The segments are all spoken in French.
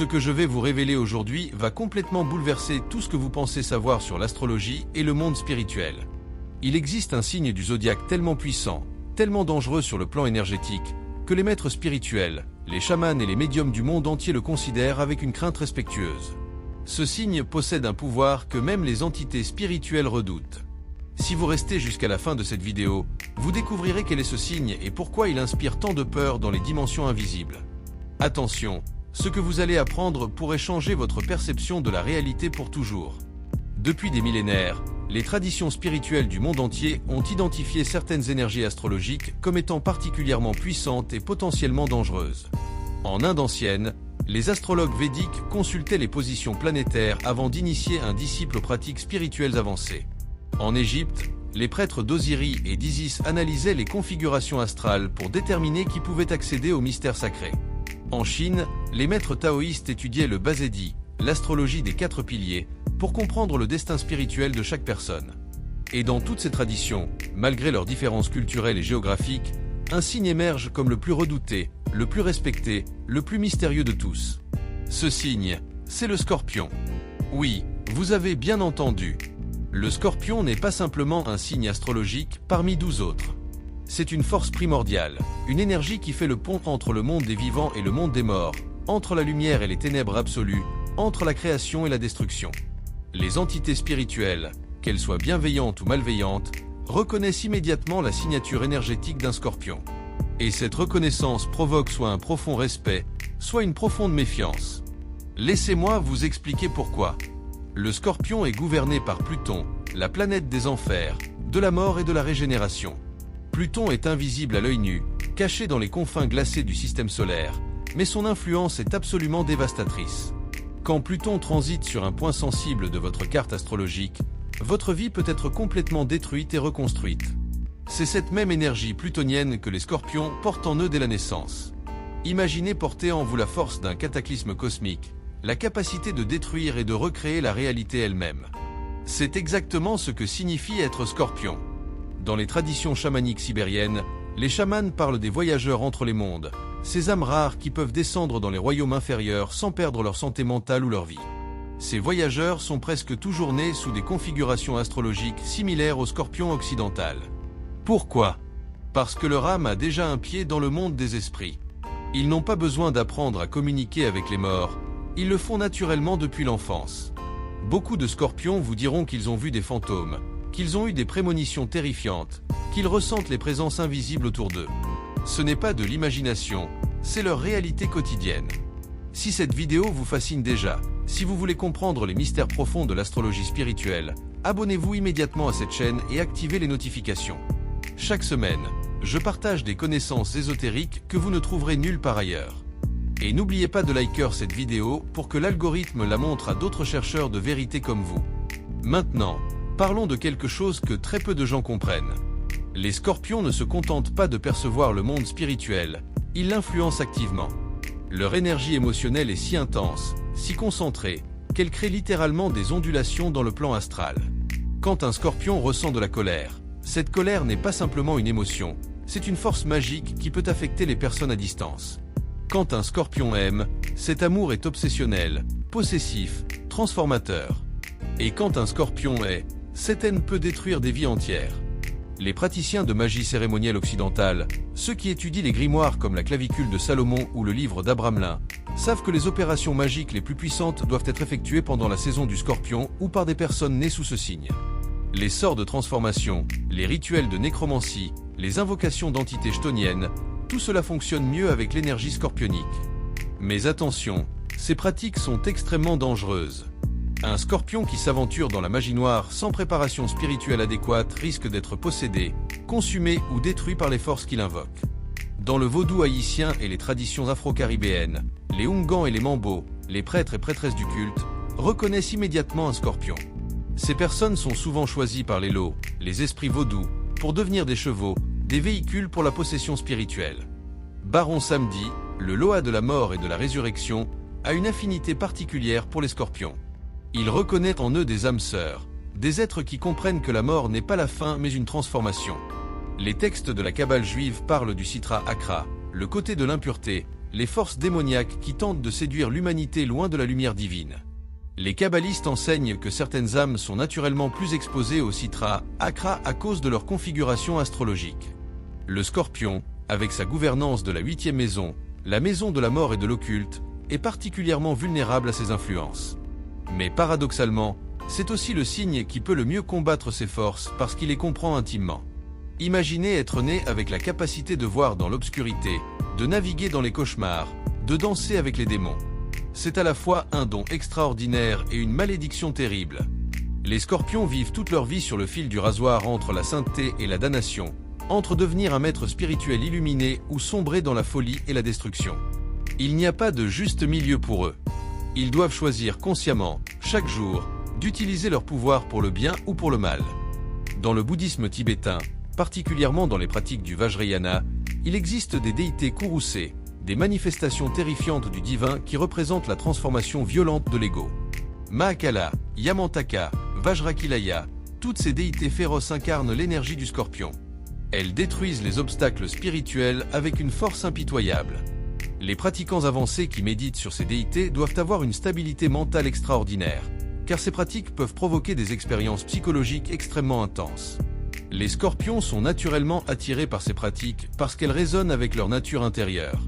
Ce que je vais vous révéler aujourd'hui va complètement bouleverser tout ce que vous pensez savoir sur l'astrologie et le monde spirituel. Il existe un signe du zodiaque tellement puissant, tellement dangereux sur le plan énergétique, que les maîtres spirituels, les chamans et les médiums du monde entier le considèrent avec une crainte respectueuse. Ce signe possède un pouvoir que même les entités spirituelles redoutent. Si vous restez jusqu'à la fin de cette vidéo, vous découvrirez quel est ce signe et pourquoi il inspire tant de peur dans les dimensions invisibles. Attention, ce que vous allez apprendre pourrait changer votre perception de la réalité pour toujours. Depuis des millénaires, les traditions spirituelles du monde entier ont identifié certaines énergies astrologiques comme étant particulièrement puissantes et potentiellement dangereuses. En Inde ancienne, les astrologues védiques consultaient les positions planétaires avant d'initier un disciple aux pratiques spirituelles avancées. En Égypte, les prêtres d'Osiris et d'Isis analysaient les configurations astrales pour déterminer qui pouvait accéder aux mystères sacrés. En Chine, les maîtres taoïstes étudiaient le Bazedi, l'astrologie des 4 piliers, pour comprendre le destin spirituel de chaque personne. Et dans toutes ces traditions, malgré leurs différences culturelles et géographiques, un signe émerge comme le plus redouté, le plus respecté, le plus mystérieux de tous. Ce signe, c'est le Scorpion. Oui, vous avez bien entendu. Le Scorpion n'est pas simplement un signe astrologique parmi 12 autres. C'est une force primordiale, une énergie qui fait le pont entre le monde des vivants et le monde des morts, entre la lumière et les ténèbres absolues, entre la création et la destruction. Les entités spirituelles, qu'elles soient bienveillantes ou malveillantes, reconnaissent immédiatement la signature énergétique d'un Scorpion. Et cette reconnaissance provoque soit un profond respect, soit une profonde méfiance. Laissez-moi vous expliquer pourquoi. Le Scorpion est gouverné par Pluton, la planète des enfers, de la mort et de la régénération. Pluton est invisible à l'œil nu, caché dans les confins glacés du système solaire, mais son influence est absolument dévastatrice. Quand Pluton transite sur un point sensible de votre carte astrologique, votre vie peut être complètement détruite et reconstruite. C'est cette même énergie plutonienne que les Scorpions portent en eux dès la naissance. Imaginez porter en vous la force d'un cataclysme cosmique, la capacité de détruire et de recréer la réalité elle-même. C'est exactement ce que signifie être Scorpion. Dans les traditions chamaniques sibériennes, les chamans parlent des voyageurs entre les mondes, ces âmes rares qui peuvent descendre dans les royaumes inférieurs sans perdre leur santé mentale ou leur vie. Ces voyageurs sont presque toujours nés sous des configurations astrologiques similaires au Scorpion occidental. Pourquoi ? Parce que leur âme a déjà un pied dans le monde des esprits. Ils n'ont pas besoin d'apprendre à communiquer avec les morts, ils le font naturellement depuis l'enfance. Beaucoup de Scorpions vous diront qu'ils ont vu des fantômes, qu'ils ont eu des prémonitions terrifiantes, qu'ils ressentent les présences invisibles autour d'eux. Ce n'est pas de l'imagination, c'est leur réalité quotidienne. Si cette vidéo vous fascine déjà, si vous voulez comprendre les mystères profonds de l'astrologie spirituelle, abonnez-vous immédiatement à cette chaîne et activez les notifications. Chaque semaine, je partage des connaissances ésotériques que vous ne trouverez nulle part ailleurs. Et n'oubliez pas de liker cette vidéo pour que l'algorithme la montre à d'autres chercheurs de vérité comme vous. Maintenant, parlons de quelque chose que très peu de gens comprennent. Les Scorpions ne se contentent pas de percevoir le monde spirituel, ils l'influencent activement. Leur énergie émotionnelle est si intense, si concentrée, qu'elle crée littéralement des ondulations dans le plan astral. Quand un Scorpion ressent de la colère, cette colère n'est pas simplement une émotion, c'est une force magique qui peut affecter les personnes à distance. Quand un Scorpion aime, cet amour est obsessionnel, possessif, transformateur. Et quand un Scorpion hait, cette haine peut détruire des vies entières. Les praticiens de magie cérémonielle occidentale, ceux qui étudient les grimoires comme la clavicule de Salomon ou le livre d'Abramelin, savent que les opérations magiques les plus puissantes doivent être effectuées pendant la saison du Scorpion ou par des personnes nées sous ce signe. Les sorts de transformation, les rituels de nécromancie, les invocations d'entités chtoniennes, tout cela fonctionne mieux avec l'énergie scorpionique. Mais attention, ces pratiques sont extrêmement dangereuses. Un Scorpion qui s'aventure dans la magie noire sans préparation spirituelle adéquate risque d'être possédé, consumé ou détruit par les forces qu'il invoque. Dans le vaudou haïtien et les traditions afro-caribéennes, les Hungans et les Mambos, les prêtres et prêtresses du culte, reconnaissent immédiatement un Scorpion. Ces personnes sont souvent choisies par les lots, les esprits vaudous, pour devenir des chevaux, des véhicules pour la possession spirituelle. Baron Samedi, le Loa de la mort et de la résurrection, a une affinité particulière pour les Scorpions. Il reconnaît en eux des âmes sœurs, des êtres qui comprennent que la mort n'est pas la fin mais une transformation. Les textes de la Kabbale juive parlent du Sitra Akra, le côté de l'impureté, les forces démoniaques qui tentent de séduire l'humanité loin de la lumière divine. Les kabbalistes enseignent que certaines âmes sont naturellement plus exposées au citra, akra à cause de leur configuration astrologique. Le Scorpion, avec sa gouvernance de la 8e maison, la maison de la mort et de l'occulte, est particulièrement vulnérable à ces influences. Mais paradoxalement, c'est aussi le signe qui peut le mieux combattre ces forces parce qu'il les comprend intimement. Imaginez être né avec la capacité de voir dans l'obscurité, de naviguer dans les cauchemars, de danser avec les démons. C'est à la fois un don extraordinaire et une malédiction terrible. Les Scorpions vivent toute leur vie sur le fil du rasoir entre la sainteté et la damnation, entre devenir un maître spirituel illuminé ou sombrer dans la folie et la destruction. Il n'y a pas de juste milieu pour eux. Ils doivent choisir consciemment, chaque jour, d'utiliser leur pouvoir pour le bien ou pour le mal. Dans le bouddhisme tibétain, particulièrement dans les pratiques du Vajrayana, il existe des déités courroucées, des manifestations terrifiantes du divin qui représentent la transformation violente de l'ego. Mahakala, Yamantaka, Vajrakilaya, toutes ces déités féroces incarnent l'énergie du Scorpion. Elles détruisent les obstacles spirituels avec une force impitoyable. Les pratiquants avancés qui méditent sur ces déités doivent avoir une stabilité mentale extraordinaire, car ces pratiques peuvent provoquer des expériences psychologiques extrêmement intenses. Les Scorpions sont naturellement attirés par ces pratiques parce qu'elles résonnent avec leur nature intérieure.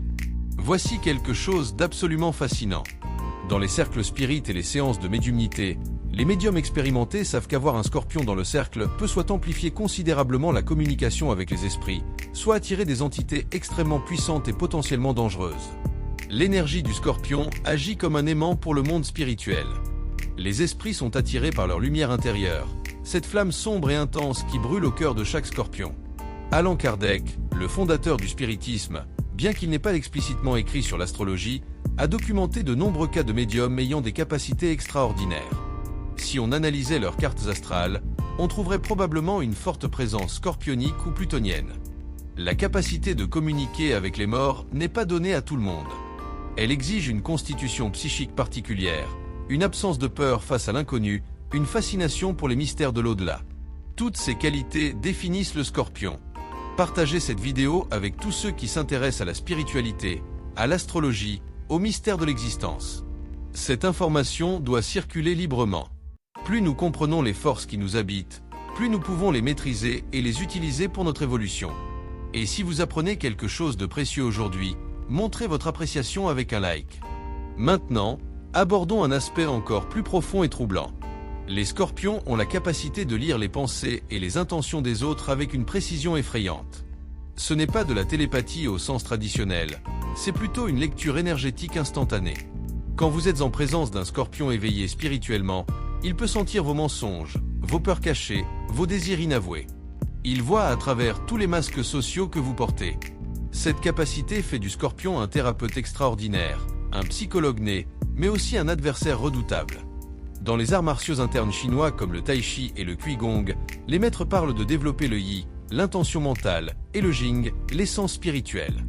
Voici quelque chose d'absolument fascinant. Dans les cercles spirites et les séances de médiumnité, les médiums expérimentés savent qu'avoir un Scorpion dans le cercle peut soit amplifier considérablement la communication avec les esprits, soit attirer des entités extrêmement puissantes et potentiellement dangereuses. L'énergie du Scorpion agit comme un aimant pour le monde spirituel. Les esprits sont attirés par leur lumière intérieure, cette flamme sombre et intense qui brûle au cœur de chaque Scorpion. Allan Kardec, le fondateur du spiritisme, bien qu'il n'ait pas explicitement écrit sur l'astrologie, a documenté de nombreux cas de médiums ayant des capacités extraordinaires. Si on analysait leurs cartes astrales, on trouverait probablement une forte présence scorpionique ou plutonienne. La capacité de communiquer avec les morts n'est pas donnée à tout le monde. Elle exige une constitution psychique particulière, une absence de peur face à l'inconnu, une fascination pour les mystères de l'au-delà. Toutes ces qualités définissent le Scorpion. Partagez cette vidéo avec tous ceux qui s'intéressent à la spiritualité, à l'astrologie, aux mystères de l'existence. Cette information doit circuler librement. Plus nous comprenons les forces qui nous habitent, plus nous pouvons les maîtriser et les utiliser pour notre évolution. Et si vous apprenez quelque chose de précieux aujourd'hui, montrez votre appréciation avec un like. Maintenant, abordons un aspect encore plus profond et troublant. Les Scorpions ont la capacité de lire les pensées et les intentions des autres avec une précision effrayante. Ce n'est pas de la télépathie au sens traditionnel, c'est plutôt une lecture énergétique instantanée. Quand vous êtes en présence d'un Scorpion éveillé spirituellement, il peut sentir vos mensonges, vos peurs cachées, vos désirs inavoués. Il voit à travers tous les masques sociaux que vous portez. Cette capacité fait du Scorpion un thérapeute extraordinaire, un psychologue né, mais aussi un adversaire redoutable. Dans les arts martiaux internes chinois comme le tai chi et le Qigong, les maîtres parlent de développer le yi, l'intention mentale, et le jing, l'essence spirituelle.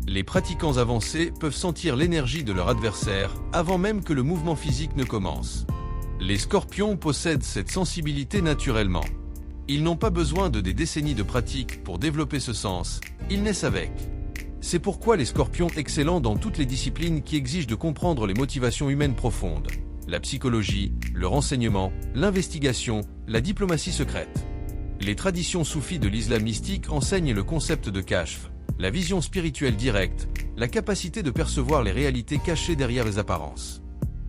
Les pratiquants avancés peuvent sentir l'énergie de leur adversaire avant même que le mouvement physique ne commence. Les Scorpions possèdent cette sensibilité naturellement. Ils n'ont pas besoin de des décennies de pratique pour développer ce sens, ils naissent avec. C'est pourquoi les Scorpions excellent dans toutes les disciplines qui exigent de comprendre les motivations humaines profondes. La psychologie, le renseignement, l'investigation, la diplomatie secrète. Les traditions soufis de l'islam mystique enseignent le concept de kashf, la vision spirituelle directe, la capacité de percevoir les réalités cachées derrière les apparences.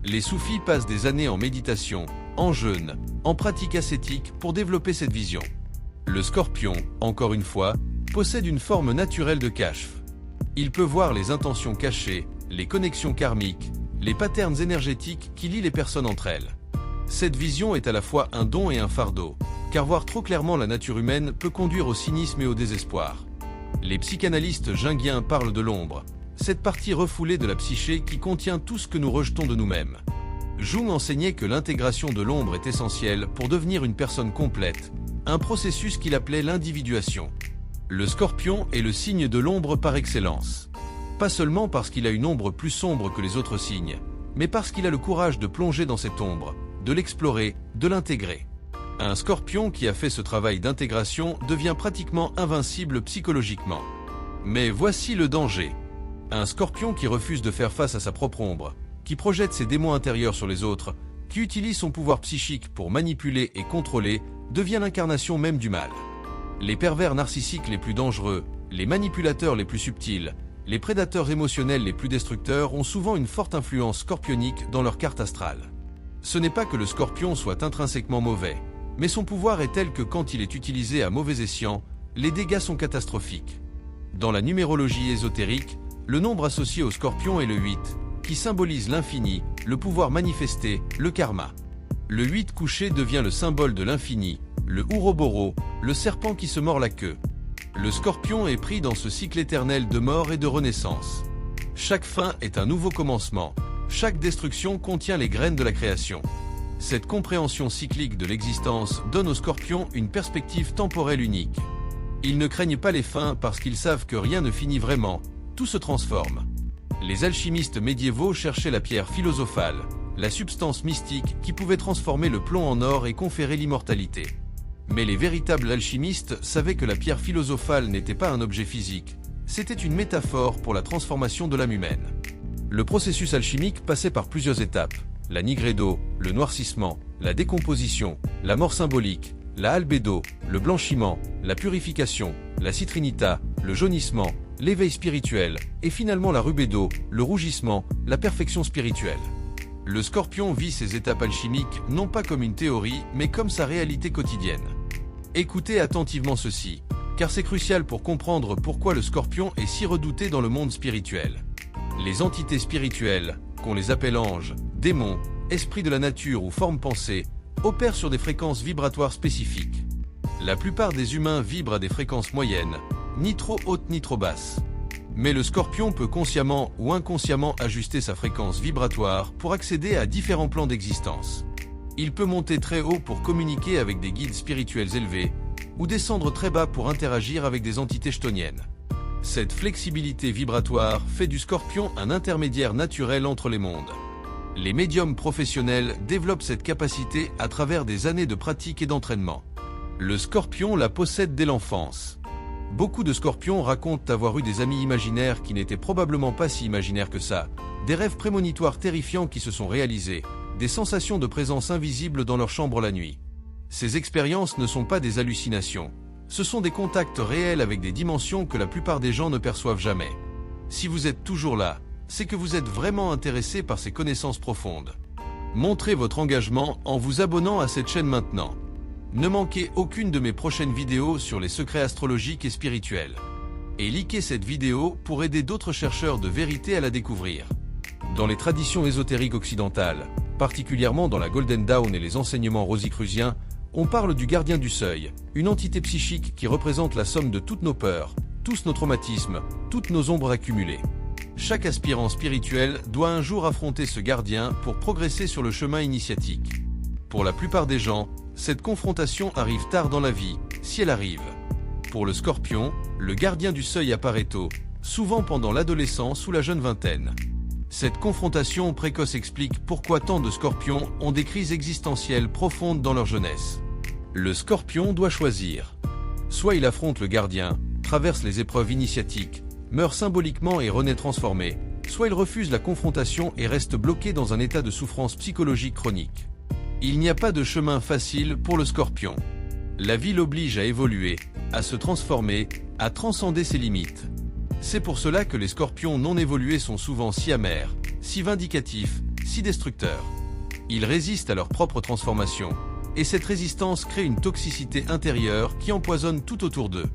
Les soufis passent des années en méditation, en jeûne, en pratique ascétique pour développer cette vision. Le Scorpion, encore une fois, possède une forme naturelle de kashf. Il peut voir les intentions cachées, les connexions karmiques, les patterns énergétiques qui lient les personnes entre elles. Cette vision est à la fois un don et un fardeau, car voir trop clairement la nature humaine peut conduire au cynisme et au désespoir. Les psychanalystes jungiens parlent de l'ombre, cette partie refoulée de la psyché qui contient tout ce que nous rejetons de nous-mêmes. Jung enseignait que l'intégration de l'ombre est essentielle pour devenir une personne complète, un processus qu'il appelait l'individuation. Le Scorpion est le signe de l'ombre par excellence. Pas seulement parce qu'il a une ombre plus sombre que les autres signes, mais parce qu'il a le courage de plonger dans cette ombre, de l'explorer, de l'intégrer. Un Scorpion qui a fait ce travail d'intégration devient pratiquement invincible psychologiquement. Mais voici le danger. Un scorpion qui refuse de faire face à sa propre ombre, qui projette ses démons intérieurs sur les autres, qui utilise son pouvoir psychique pour manipuler et contrôler, devient l'incarnation même du mal. Les pervers narcissiques les plus dangereux, les manipulateurs les plus subtils, les prédateurs émotionnels les plus destructeurs ont souvent une forte influence scorpionique dans leur carte astrale. Ce n'est pas que le scorpion soit intrinsèquement mauvais, mais son pouvoir est tel que quand il est utilisé à mauvais escient, les dégâts sont catastrophiques. Dans la numérologie ésotérique, le nombre associé au scorpion est le 8, qui symbolise l'infini, le pouvoir manifesté, le karma. Le 8 couché devient le symbole de l'infini, le Ouroboros, le serpent qui se mord la queue. Le scorpion est pris dans ce cycle éternel de mort et de renaissance. Chaque fin est un nouveau commencement, chaque destruction contient les graines de la création. Cette compréhension cyclique de l'existence donne aux scorpions une perspective temporelle unique. Ils ne craignent pas les fins parce qu'ils savent que rien ne finit vraiment, tout se transforme. Les alchimistes médiévaux cherchaient la pierre philosophale, la substance mystique qui pouvait transformer le plomb en or et conférer l'immortalité. Mais les véritables alchimistes savaient que la pierre philosophale n'était pas un objet physique, c'était une métaphore pour la transformation de l'âme humaine. Le processus alchimique passait par plusieurs étapes, la nigredo, le noircissement, la décomposition, la mort symbolique, la albédo, le blanchiment, la purification, la citrinita, le jaunissement, l'éveil spirituel, et finalement la rubédo, le rougissement, la perfection spirituelle. Le scorpion vit ces étapes alchimiques non pas comme une théorie, mais comme sa réalité quotidienne. Écoutez attentivement ceci, car c'est crucial pour comprendre pourquoi le scorpion est si redouté dans le monde spirituel. Les entités spirituelles, qu'on les appelle anges, démons, esprits de la nature ou formes pensées, opèrent sur des fréquences vibratoires spécifiques. La plupart des humains vibrent à des fréquences moyennes, ni trop hautes ni trop basses. Mais le scorpion peut consciemment ou inconsciemment ajuster sa fréquence vibratoire pour accéder à différents plans d'existence. Il peut monter très haut pour communiquer avec des guides spirituels élevés, ou descendre très bas pour interagir avec des entités chtoniennes. Cette flexibilité vibratoire fait du scorpion un intermédiaire naturel entre les mondes. Les médiums professionnels développent cette capacité à travers des années de pratique et d'entraînement. Le scorpion la possède dès l'enfance. Beaucoup de scorpions racontent avoir eu des amis imaginaires qui n'étaient probablement pas si imaginaires que ça, des rêves prémonitoires terrifiants qui se sont réalisés, des sensations de présence invisible dans leur chambre la nuit. Ces expériences ne sont pas des hallucinations, ce sont des contacts réels avec des dimensions que la plupart des gens ne perçoivent jamais. Si vous êtes toujours là, c'est que vous êtes vraiment intéressé par ces connaissances profondes. Montrez votre engagement en vous abonnant à cette chaîne maintenant. Ne manquez aucune de mes prochaines vidéos sur les secrets astrologiques et spirituels. Et likez cette vidéo pour aider d'autres chercheurs de vérité à la découvrir. Dans les traditions ésotériques occidentales, particulièrement dans la Golden Dawn et les enseignements rosicruciens, on parle du gardien du seuil, une entité psychique qui représente la somme de toutes nos peurs, tous nos traumatismes, toutes nos ombres accumulées. Chaque aspirant spirituel doit un jour affronter ce gardien pour progresser sur le chemin initiatique. Pour la plupart des gens, cette confrontation arrive tard dans la vie, si elle arrive. Pour le scorpion, le gardien du seuil apparaît tôt, souvent pendant l'adolescence ou la jeune vingtaine. Cette confrontation précoce explique pourquoi tant de scorpions ont des crises existentielles profondes dans leur jeunesse. Le scorpion doit choisir. Soit il affronte le gardien, traverse les épreuves initiatiques, meurt symboliquement et renaît transformé, soit il refuse la confrontation et reste bloqué dans un état de souffrance psychologique chronique. Il n'y a pas de chemin facile pour le scorpion. La vie l'oblige à évoluer, à se transformer, à transcender ses limites. C'est pour cela que les scorpions non évolués sont souvent si amers, si vindicatifs, si destructeurs. Ils résistent à leur propre transformation, et cette résistance crée une toxicité intérieure qui empoisonne tout autour d'eux.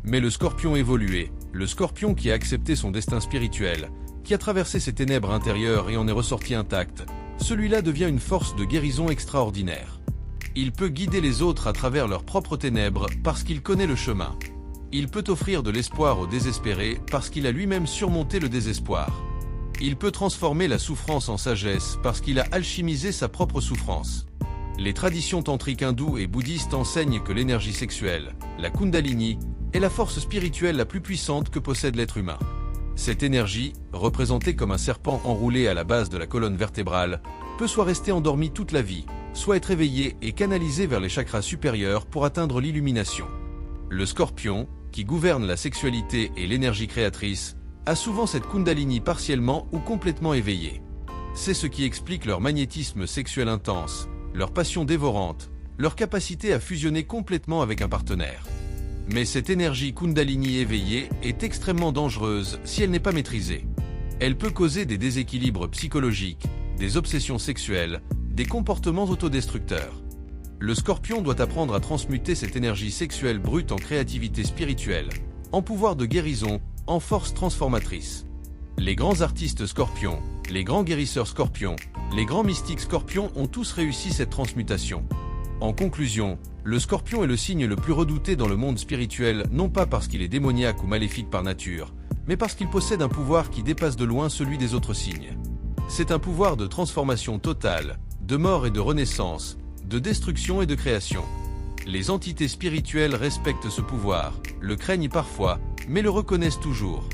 Mais le scorpion évolué, le scorpion qui a accepté son destin spirituel, qui a traversé ses ténèbres intérieures et en est ressorti intact, celui-là devient une force de guérison extraordinaire. Il peut guider les autres à travers leurs propres ténèbres parce qu'il connaît le chemin. Il peut offrir de l'espoir aux désespérés parce qu'il a lui-même surmonté le désespoir. Il peut transformer la souffrance en sagesse parce qu'il a alchimisé sa propre souffrance. Les traditions tantriques hindoues et bouddhistes enseignent que l'énergie sexuelle, la Kundalini, est la force spirituelle la plus puissante que possède l'être humain. Cette énergie, représentée comme un serpent enroulé à la base de la colonne vertébrale, peut soit rester endormie toute la vie, soit être éveillée et canalisée vers les chakras supérieurs pour atteindre l'illumination. Le scorpion, qui gouverne la sexualité et l'énergie créatrice, a souvent cette Kundalini partiellement ou complètement éveillée. C'est ce qui explique leur magnétisme sexuel intense, leur passion dévorante, leur capacité à fusionner complètement avec un partenaire. Mais cette énergie Kundalini éveillée est extrêmement dangereuse si elle n'est pas maîtrisée. Elle peut causer des déséquilibres psychologiques, des obsessions sexuelles, des comportements autodestructeurs. Le Scorpion doit apprendre à transmuter cette énergie sexuelle brute en créativité spirituelle, en pouvoir de guérison, en force transformatrice. Les grands artistes Scorpions, les grands guérisseurs Scorpions, les grands mystiques Scorpions ont tous réussi cette transmutation. En conclusion, le Scorpion est le signe le plus redouté dans le monde spirituel, non pas parce qu'il est démoniaque ou maléfique par nature, mais parce qu'il possède un pouvoir qui dépasse de loin celui des autres signes. C'est un pouvoir de transformation totale, de mort et de renaissance, de destruction et de création. Les entités spirituelles respectent ce pouvoir, le craignent parfois, mais le reconnaissent toujours.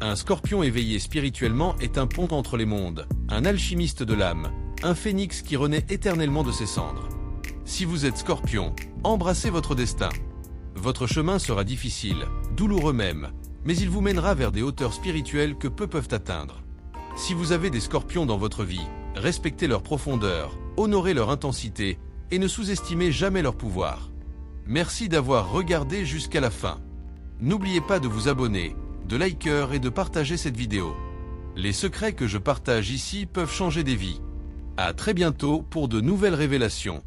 Un Scorpion éveillé spirituellement est un pont entre les mondes, un alchimiste de l'âme, un phénix qui renaît éternellement de ses cendres. Si vous êtes Scorpion, embrassez votre destin. Votre chemin sera difficile, douloureux même, mais il vous mènera vers des hauteurs spirituelles que peu peuvent atteindre. Si vous avez des Scorpions dans votre vie, respectez leur profondeur, honorez leur intensité et ne sous-estimez jamais leur pouvoir. Merci d'avoir regardé jusqu'à la fin. N'oubliez pas de vous abonner, de liker et de partager cette vidéo. Les secrets que je partage ici peuvent changer des vies. À très bientôt pour de nouvelles révélations.